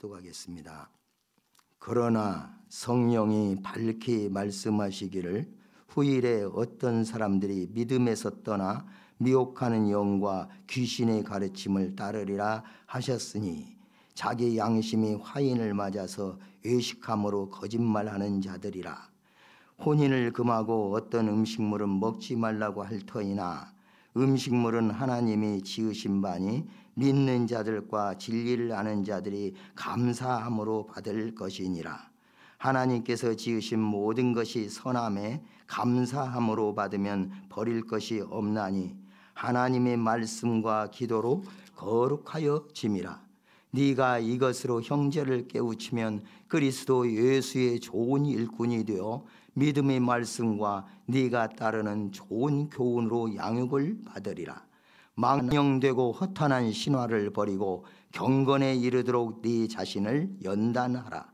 합독하겠습니다. 그러나 성령이 밝히 말씀하시기를 후일에 어떤 사람들이 믿음에서 떠나 미혹하는 영과 귀신의 가르침을 따르리라 하셨으니 자기 양심이 화인을 맞아서 외식함으로 거짓말하는 자들이라. 혼인을 금하고 어떤 음식물은 먹지 말라고 할 터이나 음식물은 하나님이 지으신 바니 믿는 자들과 진리를 아는 자들이 감사함으로 받을 것이니라. 하나님께서 지으신 모든 것이 선함에 감사함으로 받으면 버릴 것이 없나니 하나님의 말씀과 기도로 거룩하여 짐이라. 네가 이것으로 형제를 깨우치면 그리스도 예수의 좋은 일꾼이 되어 믿음의 말씀과 네가 따르는 좋은 교훈으로 양육을 받으리라. 망령되고 허탄한 신화를 버리고 경건에 이르도록 네 자신을 연단하라.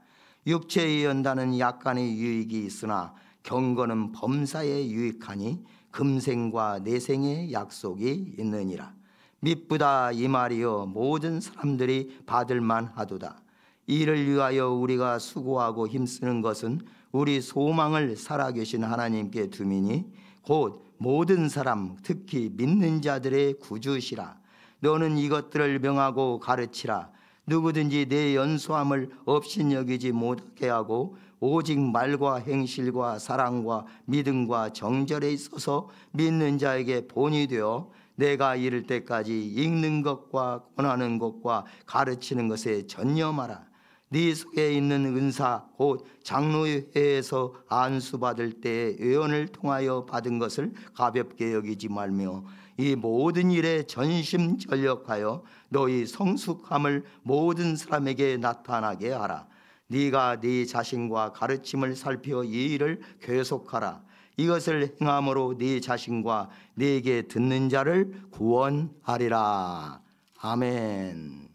육체의 연단은 약간의 유익이 있으나 경건은 범사에 유익하니 금생과 내생의 약속이 있느니라. 미쁘다 이 말이여 모든 사람들이 받을 만하도다. 이를 위하여 우리가 수고하고 힘쓰는 것은 우리 소망을 살아계신 하나님께 두미니 곧 모든 사람 특히 믿는 자들의 구주시라. 너는 이것들을 명하고 가르치라. 누구든지 내 연소함을 업신여기지 못하게 하고 오직 말과 행실과 사랑과 믿음과 정절에 있어서 믿는 자에게 본이 되어 내가 이를 때까지 읽는 것과 권하는 것과 가르치는 것에 전념하라. 네 속에 있는 은사 곧 장로회에서 안수받을 때 예언을 통하여 받은 것을 가볍게 여기지 말며 이 모든 일에 전심전력하여 너희 성숙함을 모든 사람에게 나타나게 하라. 네가 네 자신과 가르침을 살펴 이 일을 계속하라. 이것을 행함으로 네 자신과 네게 듣는 자를 구원하리라. 아멘.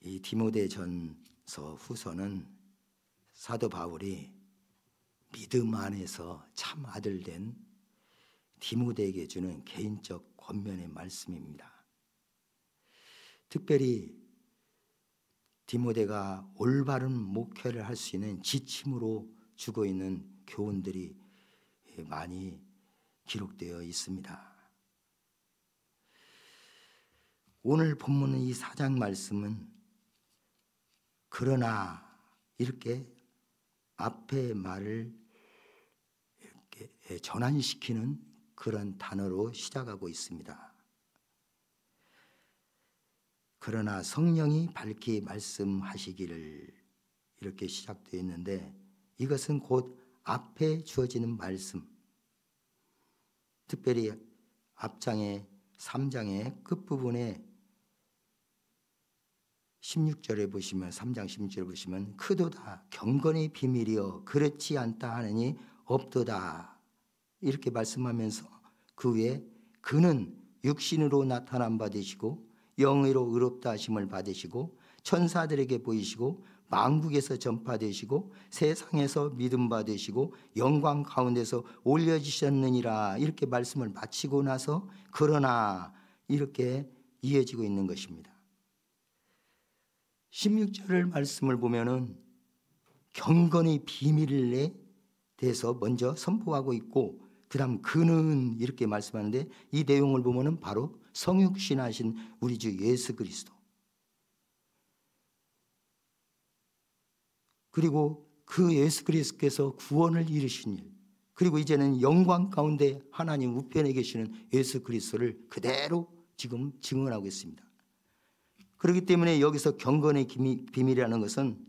이 디모데전서 후서는 사도 바울이 믿음 안에서 참 아들 된 디모데에게 주는 개인적 권면의 말씀입니다. 특별히 디모데가 올바른 목회를 할 수 있는 지침으로 주고 있는 교훈들이 많이 기록되어 있습니다. 오늘 본문의 이 4장 말씀은 그러나 이렇게 앞의 말을 이렇게 전환시키는 그런 단어로 시작하고 있습니다. 그러나 성령이 밝히 말씀하시기를 이렇게 시작되어 있는데 이것은 곧 앞에 주어지는 말씀, 특별히 앞장의 3장의 끝부분에 16절에 보시면 3장 16절에 보시면 크도다 경건의 비밀이여 그렇지 않다 하느니 없도다 이렇게 말씀하면서 그 위에 그는 육신으로 나타남 받으시고 영의로 의롭다 하심을 받으시고 천사들에게 보이시고 만국에서 전파되시고 세상에서 믿음 받으시고 영광 가운데서 올려지셨느니라 이렇게 말씀을 마치고 나서 그러나 이렇게 이어지고 있는 것입니다. 16절 말씀을 보면은 경건의 비밀에 대해서 먼저 선포하고 있고 그 다음 그는 이렇게 말씀하는데 이 내용을 보면은 바로 성육신하신 우리 주 예수 그리스도 그리고 그 예수 그리스도께서 구원을 이루신 일 그리고 이제는 영광 가운데 하나님 우편에 계시는 예수 그리스도를 그대로 지금 증언하고 있습니다. 그렇기 때문에 여기서 경건의 비밀이라는 것은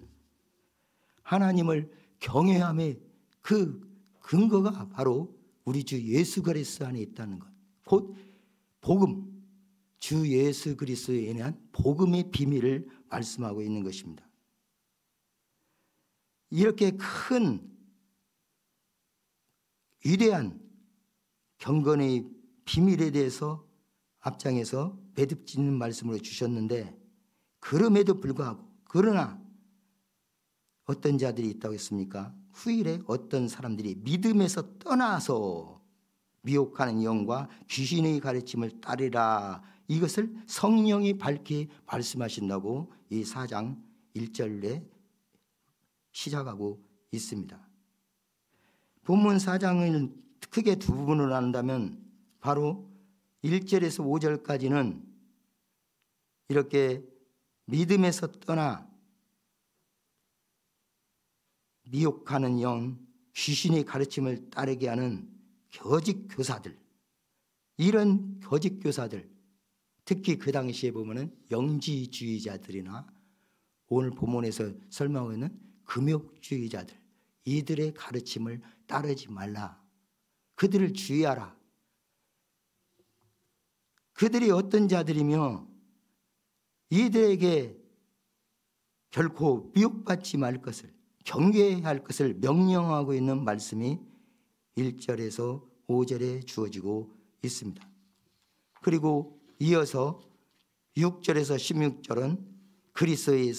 하나님을 경외함의 그 근거가 바로 우리 주 예수 그리스도 안에 있다는 것. 곧 복음, 주 예수 그리스도에 대한 복음의 비밀을 말씀하고 있는 것입니다. 이렇게 큰 위대한 경건의 비밀에 대해서 앞장에서 매듭짓는 말씀으로 주셨는데 그럼에도 불구하고 그러나 어떤 자들이 있다고 했습니까? 후일에 어떤 사람들이 믿음에서 떠나서 미혹하는 영과 귀신의 가르침을 따르라. 이것을 성령이 밝히 말씀하신다고 이 4장 1절에 시작하고 있습니다. 본문 4장을 크게 두 부분으로 나눈다면 바로 1절에서 5절까지는 이렇게 믿음에서 떠나 미혹하는 영, 귀신의 가르침을 따르게 하는 거짓 교사들, 이런 거짓 교사들, 특히 그 당시에 보면은 영지주의자들이나 오늘 본문에서 설명하고 있는 금욕주의자들, 이들의 가르침을 따르지 말라. 그들을 주의하라. 그들이 어떤 자들이며 이들에게 결코 미혹받지 말 것을, 경계해야 할 것을 명령하고 있는 말씀이 1절에서 5절에 주어지고 있습니다. 그리고 이어서 6절에서 16절은 그리스도의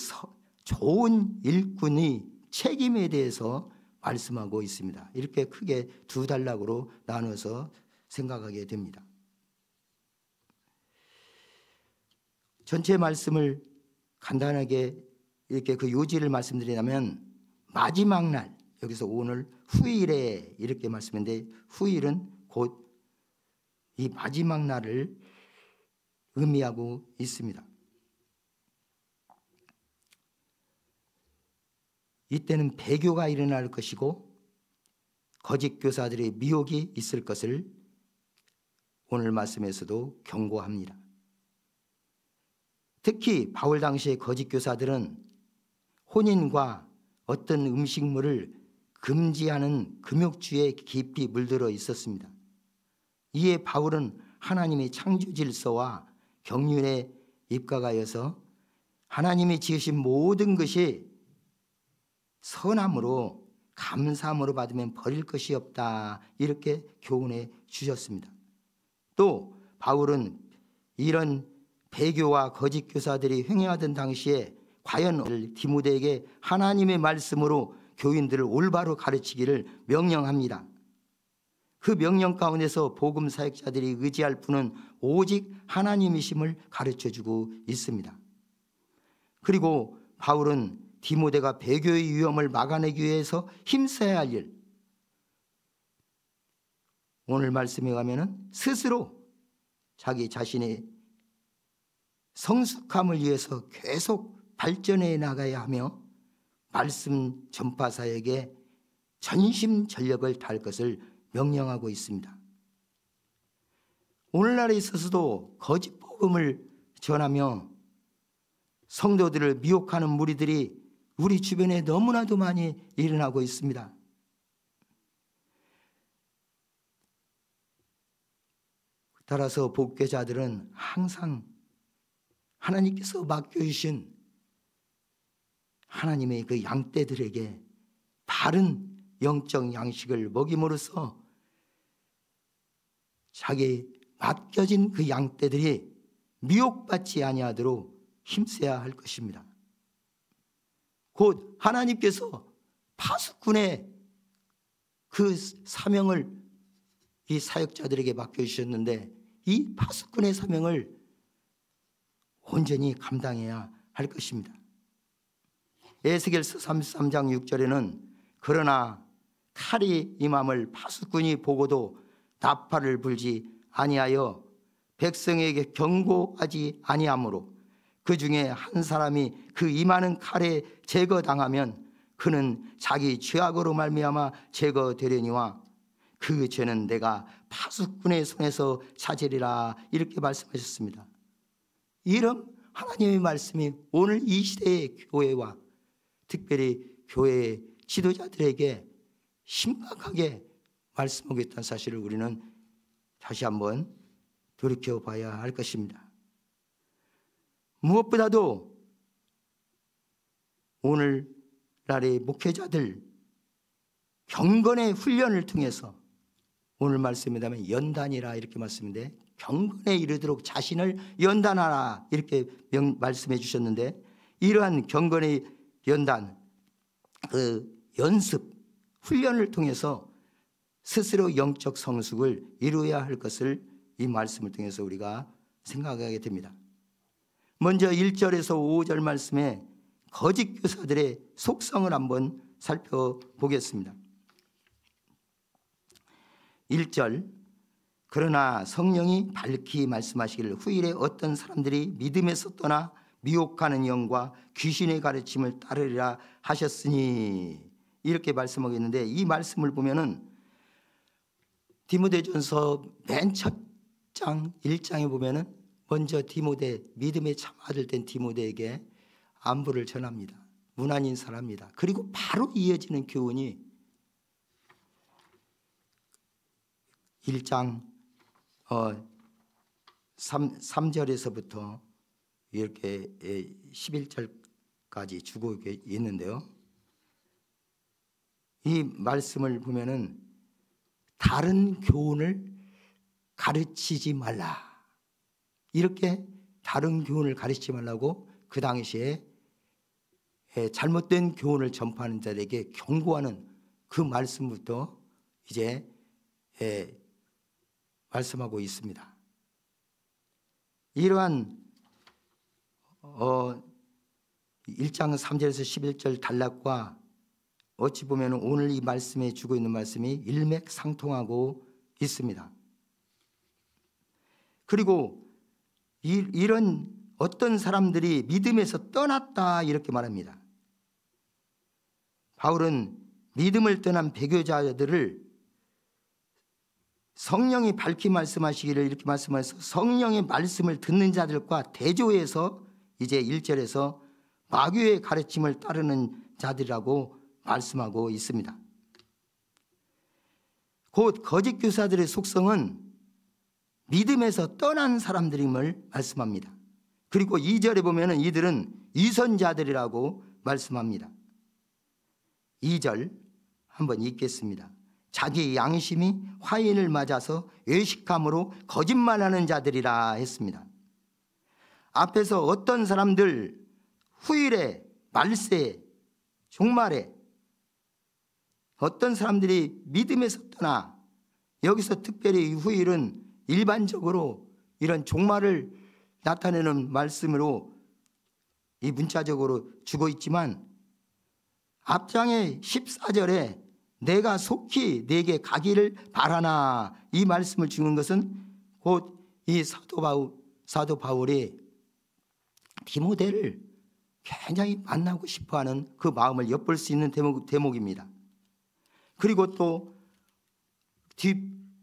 좋은 일꾼의 책임에 대해서 말씀하고 있습니다. 이렇게 크게 두 단락으로 나눠서 생각하게 됩니다. 전체 말씀을 간단하게 이렇게 그 요지를 말씀드리자면 마지막 날, 여기서 오늘 후일에 이렇게 말씀했는데 후일은 곧 이 마지막 날을 의미하고 있습니다. 이때는 배교가 일어날 것이고 거짓 교사들의 미혹이 있을 것을 오늘 말씀에서도 경고합니다. 특히 바울 당시의 거짓 교사들은 혼인과 어떤 음식물을 금지하는 금욕주의에 깊이 물들어 있었습니다. 이에 바울은 하나님의 창조 질서와 경륜에 입각하여서 하나님이 지으신 모든 것이 선함으로 감사함으로 받으면 버릴 것이 없다, 이렇게 교훈해 주셨습니다. 또 바울은 이런 배교와 거짓 교사들이 횡행하던 당시에 과연 디모데에게 하나님의 말씀으로 교인들을 올바로 가르치기를 명령합니다. 그 명령 가운데서 복음 사역자들이 의지할 분은 오직 하나님이심을 가르쳐주고 있습니다. 그리고 바울은 디모데가 배교의 위험을 막아내기 위해서 힘써야 할 일, 오늘 말씀에 가면은 스스로 자기 자신의 성숙함을 위해서 계속 발전해 나가야 하며 말씀 전파사에게 전심전력을 다할 것을 명령하고 있습니다. 오늘날에 있어서도 거짓 복음을 전하며 성도들을 미혹하는 무리들이 우리 주변에 너무나도 많이 일어나고 있습니다. 따라서 복교자들은 항상 하나님께서 맡겨주신 하나님의 그 양떼들에게 바른 영적 양식을 먹임으로써 자기 맡겨진 그 양떼들이 미혹받지 아니하도록 힘써야 할 것입니다. 곧 하나님께서 파수꾼의 그 사명을 이 사역자들에게 맡겨주셨는데 이 파수꾼의 사명을 온전히 감당해야 할 것입니다. 에스겔서 33장 6절에는 그러나 칼이 임함을 파수꾼이 보고도 나팔을 불지 아니하여 백성에게 경고하지 아니하므로 그 중에 한 사람이 그 임하는 칼에 제거당하면 그는 자기 죄악으로 말미암아 제거되려니와 그 죄는 내가 파수꾼의 손에서 찾으리라, 이렇게 말씀하셨습니다. 이런 하나님의 말씀이 오늘 이 시대의 교회와 특별히 교회의 지도자들에게 심각하게 말씀하고 있다는 사실을 우리는 다시 한번 돌이켜봐야 할 것입니다. 무엇보다도 오늘날의 목회자들 경건의 훈련을 통해서 오늘 말씀이라면 연단이라 이렇게 말씀인데 경건에 이르도록 자신을 연단하라, 이렇게 말씀해 주셨는데 이러한 경건의 연단, 그 연습, 훈련을 통해서 스스로 영적 성숙을 이루어야 할 것을 이 말씀을 통해서 우리가 생각하게 됩니다. 먼저 1절에서 5절 말씀에 거짓 교사들의 속성을 한번 살펴보겠습니다. 1절, 그러나 성령이 밝히 말씀하시기를 후일에 어떤 사람들이 믿음에서 떠나 미혹하는 영과 귀신의 가르침을 따르리라 하셨으니, 이렇게 말씀하고 있는데, 이 말씀을 보면은 디모데전서 맨 첫 장 1장에 보면은 먼저 디모데, 믿음의 참 아들 된 디모데에게 안부를 전합니다. 문안인 사람입니다. 그리고 바로 이어지는 교훈이 1장 3절에서부터 이렇게 11절까지 주고 있는데요. 이 말씀을 보면은 다른 교훈을 가르치지 말라, 이렇게 다른 교훈을 가르치지 말라고 그 당시에 잘못된 교훈을 전파하는 자들에게 경고하는 그 말씀부터 이제 말씀하고 있습니다. 이러한 1장 3절에서 11절 단락과 어찌 보면 오늘 이 말씀에 주고 있는 말씀이 일맥상통하고 있습니다. 그리고 이런 어떤 사람들이 믿음에서 떠났다, 이렇게 말합니다. 바울은 믿음을 떠난 배교자들을 성령이 밝히 말씀하시기를 이렇게 말씀해서 성령의 말씀을 듣는 자들과 대조해서 이제 1절에서 마귀의 가르침을 따르는 자들이라고 말씀하고 있습니다. 곧 거짓 교사들의 속성은 믿음에서 떠난 사람들임을 말씀합니다. 그리고 2절에 보면 이들은 위선자들이라고 말씀합니다. 2절 한번 읽겠습니다. 자기 양심이 화인을 맞아서 외식함으로 거짓말하는 자들이라 했습니다. 앞에서 어떤 사람들 후일에, 말세에, 종말에 어떤 사람들이 믿음에서 떠나, 여기서 특별히 이 후일은 일반적으로 이런 종말을 나타내는 말씀으로 이 문자적으로 주고 있지만, 앞장의 14절에 내가 속히 내게 가기를 바라나, 이 말씀을 주는 것은 곧 이 사도 바울이 디모데를 굉장히 만나고 싶어하는 그 마음을 엿볼 수 있는 대목입니다. 그리고 또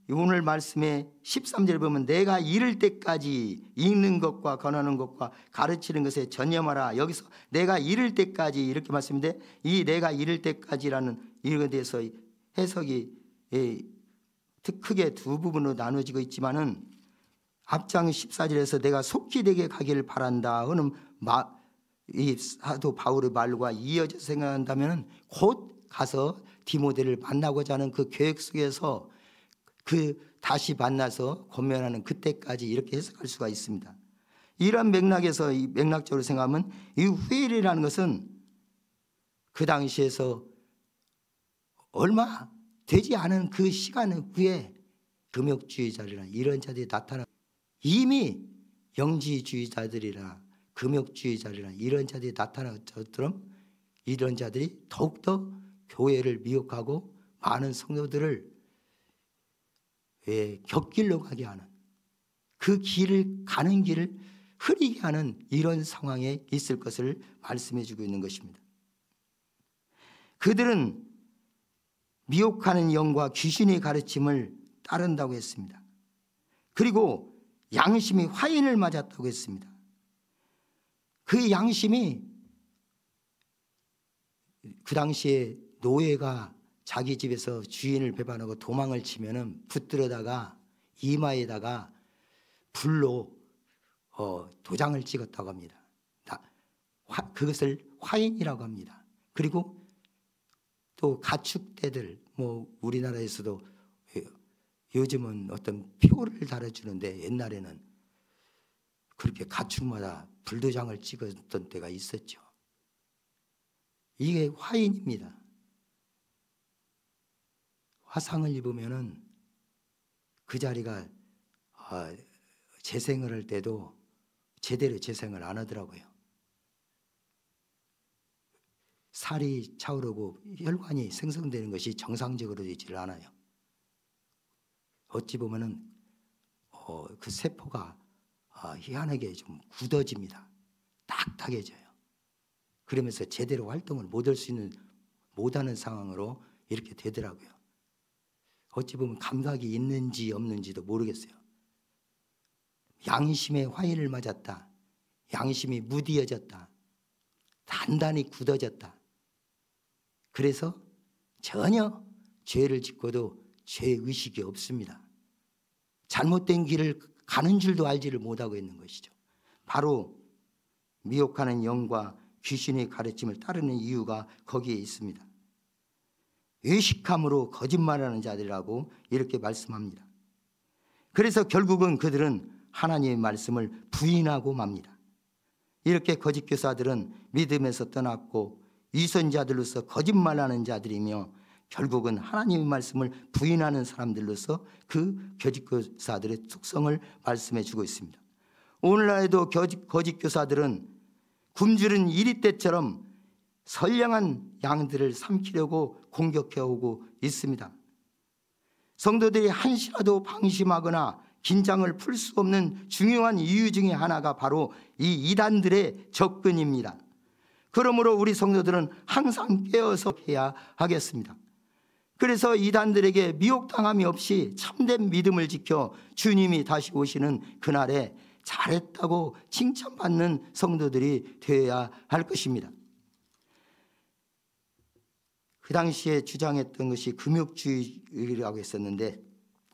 오늘 말씀에 13절에 보면 내가 이를 때까지 읽는 것과 권하는 것과 가르치는 것에 전념하라. 여기서 내가 이를 때까지 이렇게 말씀인데, 이 내가 이를 때까지라는 이것에 대해서 해석이 크게 두 부분으로 나눠지고 있지만은, 앞장 14절에서 내가 속히 내게 가기를 바란다 하는 이 사도 바울의 말과 이어져 생각한다면 곧 가서 디모데를 만나고자 하는 그 계획 속에서 다시 만나서 권면하는 그때까지 이렇게 해석할 수가 있습니다. 이런 맥락에서 맥락적으로 생각하면 이 후일이라는 것은 그 당시에서 얼마 되지 않은 그 시간 후에 금욕주의자들이나 이런 자들이 나타나, 이미 영지주의자들이나 금욕주의자들이나 이런 자들이 나타난 것처럼 이런 자들이 더욱더 교회를 미혹하고 많은 성도들을 곁길로 가게 하는, 그 길을 가는 길을 흐리게 하는 이런 상황에 있을 것을 말씀해 주고 있는 것입니다. 그들은 미혹하는 영과 귀신의 가르침을 따른다고 했습니다. 그리고 양심이 화인을 맞았다고 했습니다. 그 양심이 그 당시에 노예가 자기 집에서 주인을 배반하고 도망을 치면은 붙들어다가 이마에다가 불로 도장을 찍었다고 합니다. 그것을 화인이라고 합니다. 그리고 또 가축대들, 우리나라에서도 요즘은 어떤 표를 달아주는데 옛날에는 그렇게 가축마다 불도장을 찍었던 때가 있었죠. 이게 화인입니다. 화상을 입으면은 그 자리가 재생을 할 때도 제대로 재생을 안 하더라고요. 살이 차오르고 혈관이 생성되는 것이 정상적으로 되지를 않아요. 어찌 보면은 그 세포가 희한하게 좀 굳어집니다. 딱딱해져요. 그러면서 제대로 활동을 못하는 상황으로 이렇게 되더라고요. 어찌 보면 감각이 있는지 없는지도 모르겠어요. 양심의 화인을 맞았다. 양심이 무디어졌다. 단단히 굳어졌다. 그래서 전혀 죄를 짓고도 죄의식이 없습니다. 잘못된 길을 가는 줄도 알지를 못하고 있는 것이죠. 바로 미혹하는 영과 귀신의 가르침을 따르는 이유가 거기에 있습니다. 외식함으로 거짓말하는 자들이라고 이렇게 말씀합니다. 그래서 결국은 그들은 하나님의 말씀을 부인하고 맙니다. 이렇게 거짓 교사들은 믿음에서 떠났고 위선자들로서 거짓말하는 자들이며 결국은 하나님의 말씀을 부인하는 사람들로서 그 거짓 교사들의 특성을 말씀해 주고 있습니다. 오늘날에도 거짓 교사들은 굶주린 이리떼처럼 선량한 양들을 삼키려고 공격해 오고 있습니다. 성도들이 한시라도 방심하거나 긴장을 풀 수 없는 중요한 이유 중에 하나가 바로 이 이단들의 접근입니다. 그러므로 우리 성도들은 항상 깨어서 해야 하겠습니다. 그래서 이단들에게 미혹당함이 없이 참된 믿음을 지켜 주님이 다시 오시는 그날에 잘했다고 칭찬받는 성도들이 되어야 할 것입니다. 그 당시에 주장했던 것이 금욕주의라고 했었는데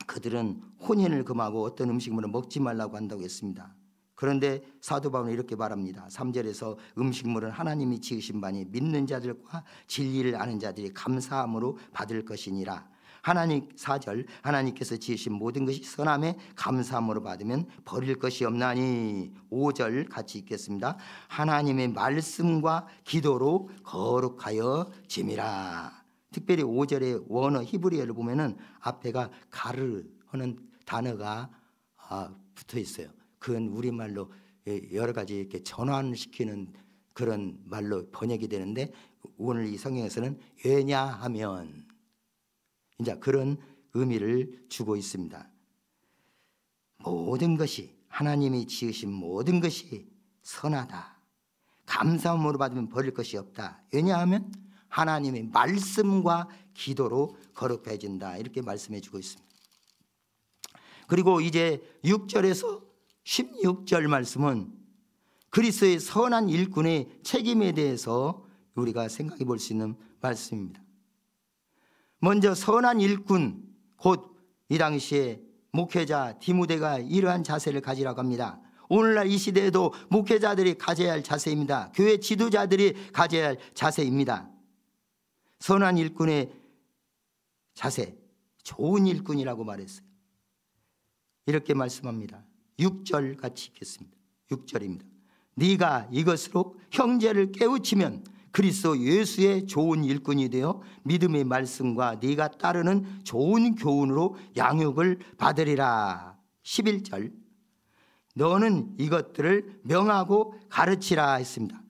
그들은 혼인을 금하고 어떤 음식물을 먹지 말라고 한다고 했습니다. 그런데 사도 바울은 이렇게 말합니다. 3절에서 음식물은 하나님이 지으신 바니 믿는 자들과 진리를 아는 자들이 감사함으로 받을 것이니라. 4절 하나님께서 지으신 모든 것이 선함에 감사함으로 받으면 버릴 것이 없나니. 5절 같이 읽겠습니다. 하나님의 말씀과 기도로 거룩하여 짐이라. 특별히 5절의 원어 히브리어를 보면은 앞에가 가르 하는 단어가 붙어 있어요. 그건 우리말로 여러 가지 이렇게 전환시키는 그런 말로 번역이 되는데 오늘 이 성경에서는 왜냐하면 이제 그런 의미를 주고 있습니다. 모든 것이 하나님이 지으신 모든 것이 선하다. 감사함으로 받으면 버릴 것이 없다. 왜냐하면 하나님의 말씀과 기도로 거룩해진다. 이렇게 말씀해 주고 있습니다. 그리고 이제 6절에서 16절 말씀은 그리스도의 선한 일꾼의 책임에 대해서 우리가 생각해 볼 수 있는 말씀입니다. 먼저 선한 일꾼, 곧 이 당시에 목회자 디모데가 이러한 자세를 가지라고 합니다. 오늘날 이 시대에도 목회자들이 가져야 할 자세입니다. 교회 지도자들이 가져야 할 자세입니다. 선한 일꾼의 자세, 좋은 일꾼이라고 말했어요. 이렇게 말씀합니다. 6절 같이 읽겠습니다. 6절입니다. 네가 이것으로 형제를 깨우치면 그리스도 예수의 좋은 일꾼이 되어 믿음의 말씀과 네가 따르는 좋은 교훈으로 양육을 받으리라. 11절 너는 이것들을 명하고 가르치라 했습니다.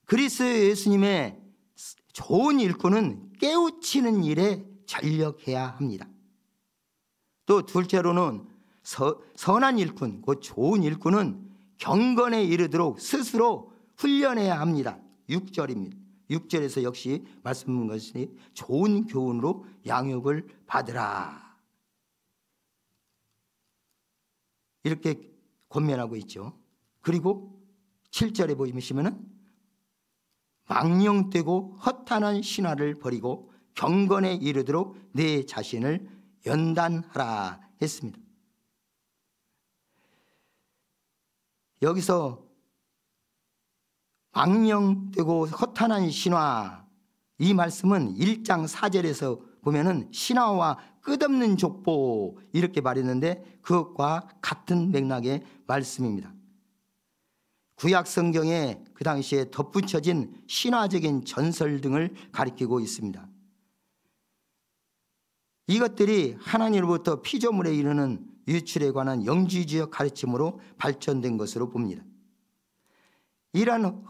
그리스도 예수님의 좋은 일꾼은 깨우치는 일에 전력해야 합니다. 또 둘째로는 선한 일꾼, 곧 좋은 일꾼은 경건에 이르도록 스스로 훈련해야 합니다. 6절입니다. 6절에서 역시 말씀한 것이 좋은 교훈으로 양육을 받으라. 이렇게 권면하고 있죠. 그리고 7절에 보시면은 망령되고 허탄한 신화를 버리고 경건에 이르도록 내 자신을 연단하라 했습니다. 여기서 망령되고 허탄한 신화, 이 말씀은 1장 4절에서 보면은 신화와 끝없는 족보 이렇게 말했는데 그것과 같은 맥락의 말씀입니다. 구약 성경에 그 당시에 덧붙여진 신화적인 전설 등을 가리키고 있습니다. 이것들이 하나님으로부터 피조물에 이르는 유출에 관한 영지주의 가르침으로 발전된 것으로 봅니다. 이러한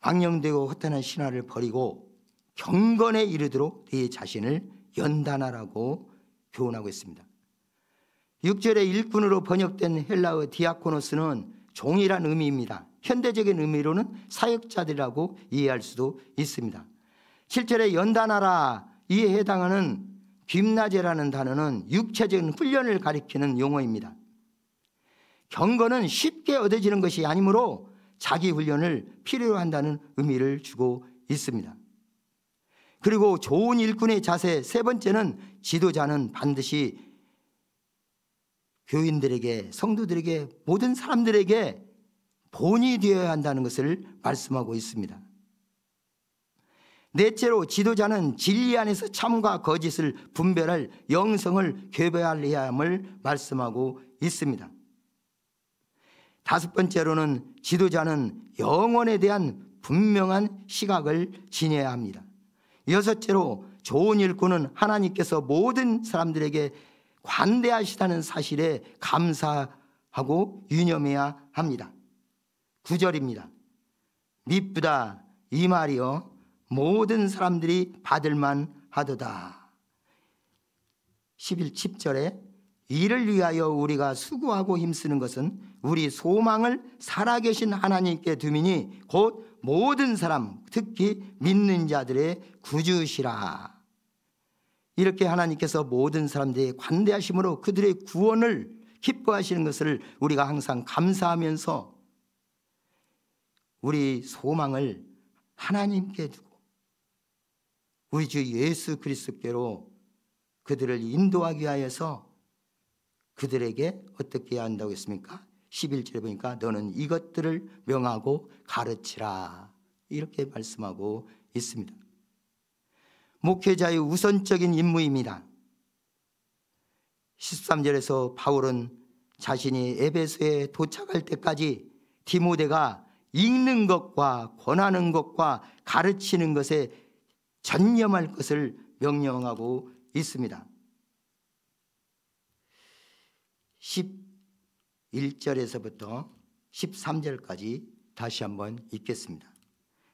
망령되고 허탄한 신화를 버리고 경건에 이르도록 네 자신을 연단하라고 교훈하고 있습니다. 6절의 일꾼으로 번역된 헬라어 디아코노스는 종이란 의미입니다. 현대적인 의미로는 사역자들이라고 이해할 수도 있습니다. 7절에 연단하라, 이에 해당하는 김나제라는 단어는 육체적인 훈련을 가리키는 용어입니다. 경건은 쉽게 얻어지는 것이 아니므로 자기 훈련을 필요로 한다는 의미를 주고 있습니다. 그리고 좋은 일꾼의 자세 세 번째는 지도자는 반드시 교인들에게, 성도들에게, 모든 사람들에게 본이 되어야 한다는 것을 말씀하고 있습니다. 넷째로 지도자는 진리 안에서 참과 거짓을 분별할 영성을 교배해야 함을 말씀하고 있습니다. 다섯 번째로는 지도자는 영혼에 대한 분명한 시각을 지녀야 합니다. 여섯째로 좋은 일꾼은 하나님께서 모든 사람들에게 관대하시다는 사실에 감사하고 유념해야 합니다. 9절입니다. 미쁘다 이 말이여 모든 사람들이 받을만 하도다. 10절에 이를 위하여 우리가 수고하고 힘쓰는 것은 우리 소망을 살아계신 하나님께 두미니 곧 모든 사람 특히 믿는 자들의 구주시라. 이렇게 하나님께서 모든 사람들의 관대하심으로 그들의 구원을 기뻐하시는 것을 우리가 항상 감사하면서 우리 소망을 하나님께 두고 우리 주 예수 그리스도께로 그들을 인도하기 위하여서 그들에게 어떻게 해야 한다고 했습니까? 11절에 보니까 너는 이것들을 명하고 가르치라 이렇게 말씀하고 있습니다. 목회자의 우선적인 임무입니다. 13절에서 바울은 자신이 에베소에 도착할 때까지 디모데가 읽는 것과 권하는 것과 가르치는 것에 전념할 것을 명령하고 있습니다. 11절에서부터 13절까지 다시 한번 읽겠습니다.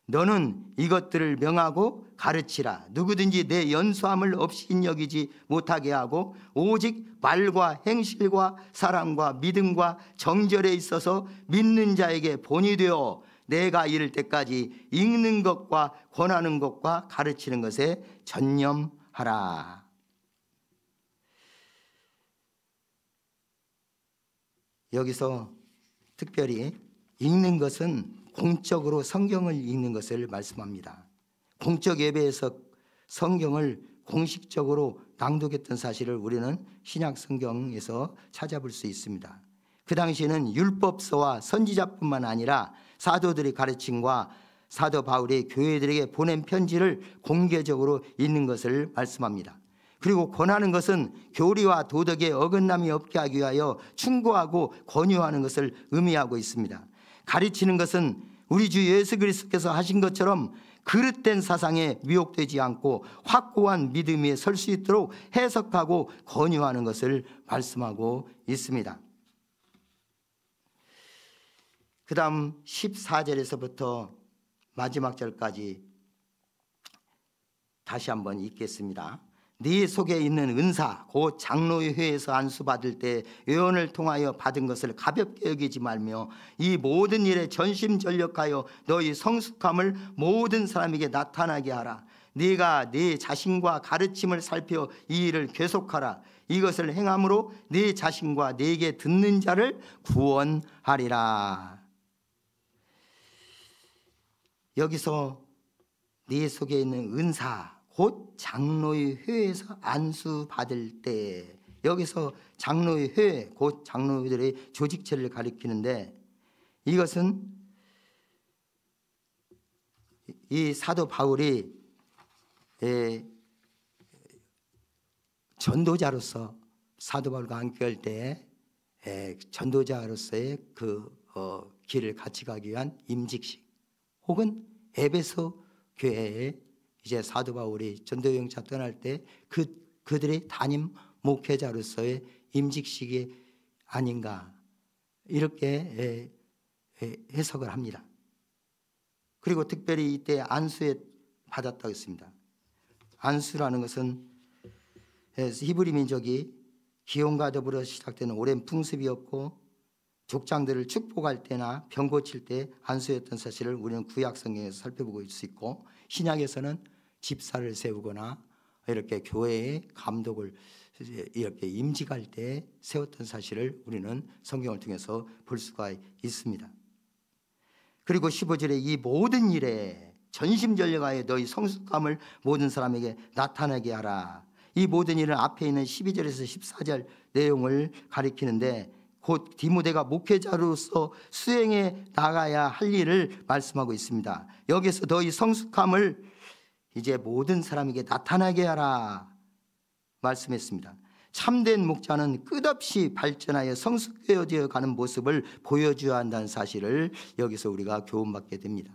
너는 이것들을 명하고 가르치라. 누구든지 내 연수함을 없이 여기지 못하게 하고 오직 말과 행실과 사랑과 믿음과 정절에 있어서 믿는 자에게 본이 되어 내가 이를 때까지 읽는 것과 권하는 것과 가르치는 것에 전념하라. 여기서 특별히 읽는 것은 공적으로 성경을 읽는 것을 말씀합니다. 공적 예배에서 성경을 공식적으로 낭독했던 사실을 우리는 신약 성경에서 찾아볼 수 있습니다. 그 당시에는 율법서와 선지자뿐만 아니라 사도들의 가르침과 사도 바울이 교회들에게 보낸 편지를 공개적으로 읽는 것을 말씀합니다. 그리고 권하는 것은 교리와 도덕에 어긋남이 없게 하기 위하여 충고하고 권유하는 것을 의미하고 있습니다. 가르치는 것은 우리 주 예수 그리스도께서 하신 것처럼 그릇된 사상에 미혹되지 않고 확고한 믿음 위에 설 수 있도록 해석하고 권유하는 것을 말씀하고 있습니다. 그 다음 14절에서부터 마지막 절까지 다시 한번 읽겠습니다. 네 속에 있는 은사 곧 장로의 회에서 안수받을 때 예언을 통하여 받은 것을 가볍게 여기지 말며 이 모든 일에 전심전력하여 너희 성숙함을 모든 사람에게 나타나게 하라. 네가 네 자신과 가르침을 살펴 이 일을 계속하라. 이것을 행함으로 네 자신과 네게 듣는 자를 구원하리라. 여기서 네 속에 있는 은사 곧 장로의 회에서 안수 받을 때, 여기서 장로의 회 곧 장로들의 조직체를 가리키는데, 이것은 이 사도 바울이 전도자로서 사도 바울과 함께할 때 전도자로서의 그 길을 같이 가기 위한 임직식 혹은 에베소 교회의 이제 사도 바울이 전도여행차 떠날 때 그들의 담임 목회자로서의 임직식이 아닌가 이렇게 해석을 합니다. 그리고 특별히 이때 안수에 받았다고 했습니다. 안수라는 것은 히브리 민족이 기온과 더불어 시작되는 오랜 풍습이었고 족장들을 축복할 때나 병 고칠 때 안수였던 사실을 우리는 구약 성경에서 살펴볼 수 있고 신약에서는 집사를 세우거나 이렇게 교회의 감독을 이렇게 임직할 때 세웠던 사실을 우리는 성경을 통해서 볼 수가 있습니다. 그리고 15절에 이 모든 일에 전심전력하여 너희 성숙함을 모든 사람에게 나타나게 하라. 이 모든 일은 앞에 있는 12절에서 14절 내용을 가리키는데 곧 디모데가 목회자로서 수행해 나가야 할 일을 말씀하고 있습니다. 여기서 너희 성숙함을 이제 모든 사람에게 나타나게 하라 말씀했습니다. 참된 목자는 끝없이 발전하여 성숙되어져 가는 모습을 보여줘야 한다는 사실을 여기서 우리가 교훈받게 됩니다.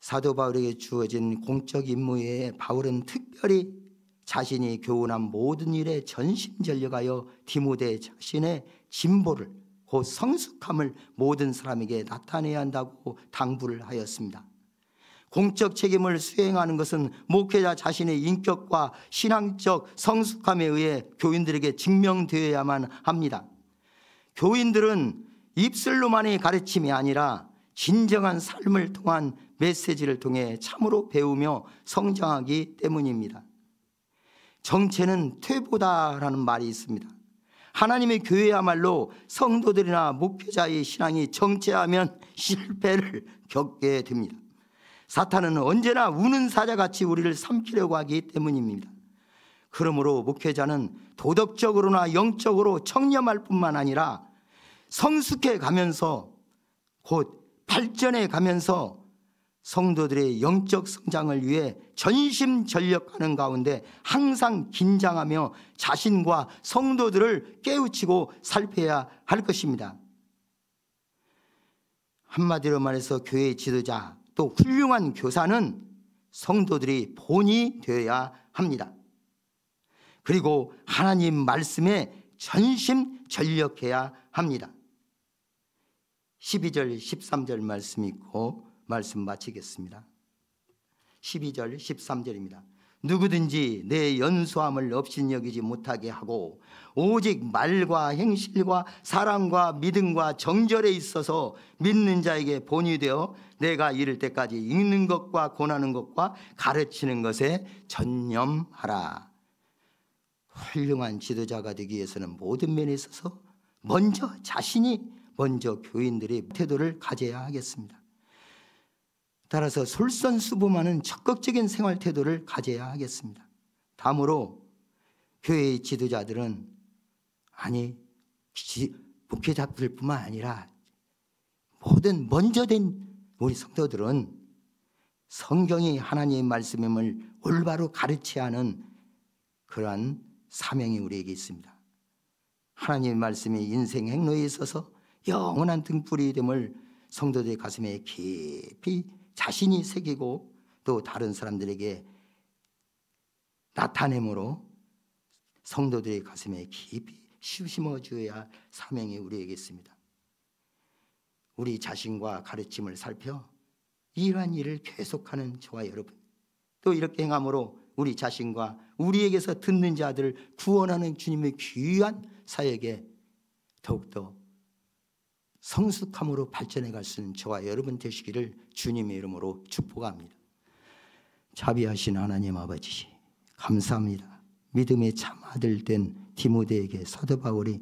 사도 바울에게 주어진 공적 임무에 바울은 특별히 자신이 교훈한 모든 일에 전심전력하여 디모데 자신의 진보를 곧 성숙함을 모든 사람에게 나타내야 한다고 당부를 하였습니다. 공적 책임을 수행하는 것은 목회자 자신의 인격과 신앙적 성숙함에 의해 교인들에게 증명되어야만 합니다. 교인들은 입술로만의 가르침이 아니라 진정한 삶을 통한 메시지를 통해 참으로 배우며 성장하기 때문입니다. 정체는 퇴보다라는 말이 있습니다. 하나님의 교회야말로 성도들이나 목회자의 신앙이 정체하면 실패를 겪게 됩니다. 사탄은 언제나 우는 사자같이 우리를 삼키려고 하기 때문입니다. 그러므로 목회자는 도덕적으로나 영적으로 청렴할 뿐만 아니라 성숙해 가면서 곧 발전해 가면서 성도들의 영적 성장을 위해 전심전력하는 가운데 항상 긴장하며 자신과 성도들을 깨우치고 살펴야 할 것입니다. 한마디로 말해서 교회의 지도자 또 훌륭한 교사는 성도들이 본이 되어야 합니다. 그리고 하나님 말씀에 전심전력해야 합니다. 12절 13절 말씀 있고 말씀 마치겠습니다. 12절 13절입니다. 누구든지 내 연소함을 업신여기지 못하게 하고 오직 말과 행실과 사랑과 믿음과 정절에 있어서 믿는 자에게 본이 되어 내가 이를 때까지 읽는 것과 권하는 것과 가르치는 것에 전념하라. 훌륭한 지도자가 되기 위해서는 모든 면에 있어서 먼저 교인들의 태도를 가져야 하겠습니다. 따라서 솔선수범하는 적극적인 생활 태도를 가져야 하겠습니다. 다음으로 교회의 지도자들은 목회자들뿐만 아니라 모든 먼저 된 우리 성도들은 성경이 하나님의 말씀임을 올바로 가르쳐야 하는 그러한 사명이 우리에게 있습니다. 하나님의 말씀이 인생 행로에 있어서 영원한 등불이 됨을 성도들의 가슴에 깊이 자신이 새기고 또 다른 사람들에게 나타내므로 성도들의 가슴에 깊이 심어주어야 할 사명이 우리에게 있습니다. 우리 자신과 가르침을 살펴 이러한 일을 계속하는 저와 여러분, 또 이렇게 행함으로 우리 자신과 우리에게서 듣는 자들을 구원하는 주님의 귀한 사역에 더욱더 성숙함으로 발전해 갈 수 있는 저와 여러분 되시기를 주님의 이름으로 축복합니다. 자비하신 하나님 아버지 감사합니다. 믿음의 참 아들 된 디모데에게 사도 바울이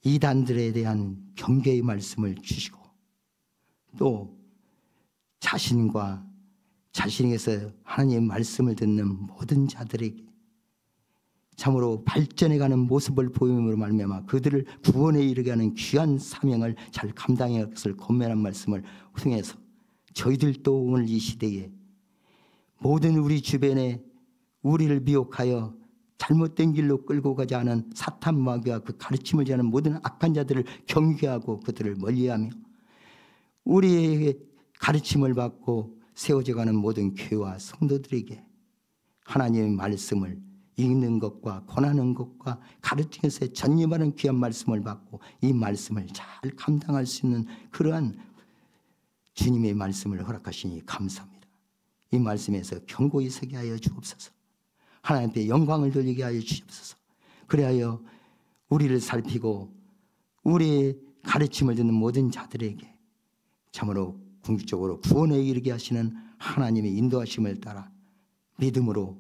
이단들에 대한 경계의 말씀을 주시고 또 자신과 자신에게서 하나님의 말씀을 듣는 모든 자들에게 참으로 발전해가는 모습을 보임으로 말미암아 그들을 구원에 이르게 하는 귀한 사명을 잘 감당해야 할 것을 권면한 말씀을 통해서 저희들도 오늘 이 시대에 모든 우리 주변에 우리를 미혹하여 잘못된 길로 끌고 가지 않은 사탄 마귀와 그 가르침을 지하는 모든 악한 자들을 경계하고 그들을 멀리하며 우리에게 가르침을 받고 세워져가는 모든 교회와 성도들에게 하나님의 말씀을 읽는 것과 권하는 것과 가르치면서 전념하는 귀한 말씀을 받고 이 말씀을 잘 감당할 수 있는 그러한 주님의 말씀을 허락하시니 감사합니다. 이 말씀에서 견고히 서게 하여 주옵소서. 하나님 앞에 영광을 돌리게 하여 주옵소서. 그리하여 우리를 살피고 우리의 가르침을 듣는 모든 자들에게 참으로 궁극적으로 구원에 이르게 하시는 하나님의 인도하심을 따라 믿음으로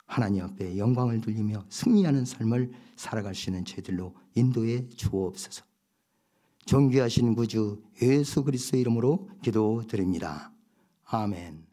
하나님 앞에 영광을 돌리며 승리하는 삶을 살아갈 수 있는 저희들로 인도해 주옵소서. 존귀하신 구주 예수 그리스도의 이름으로 기도드립니다. 아멘.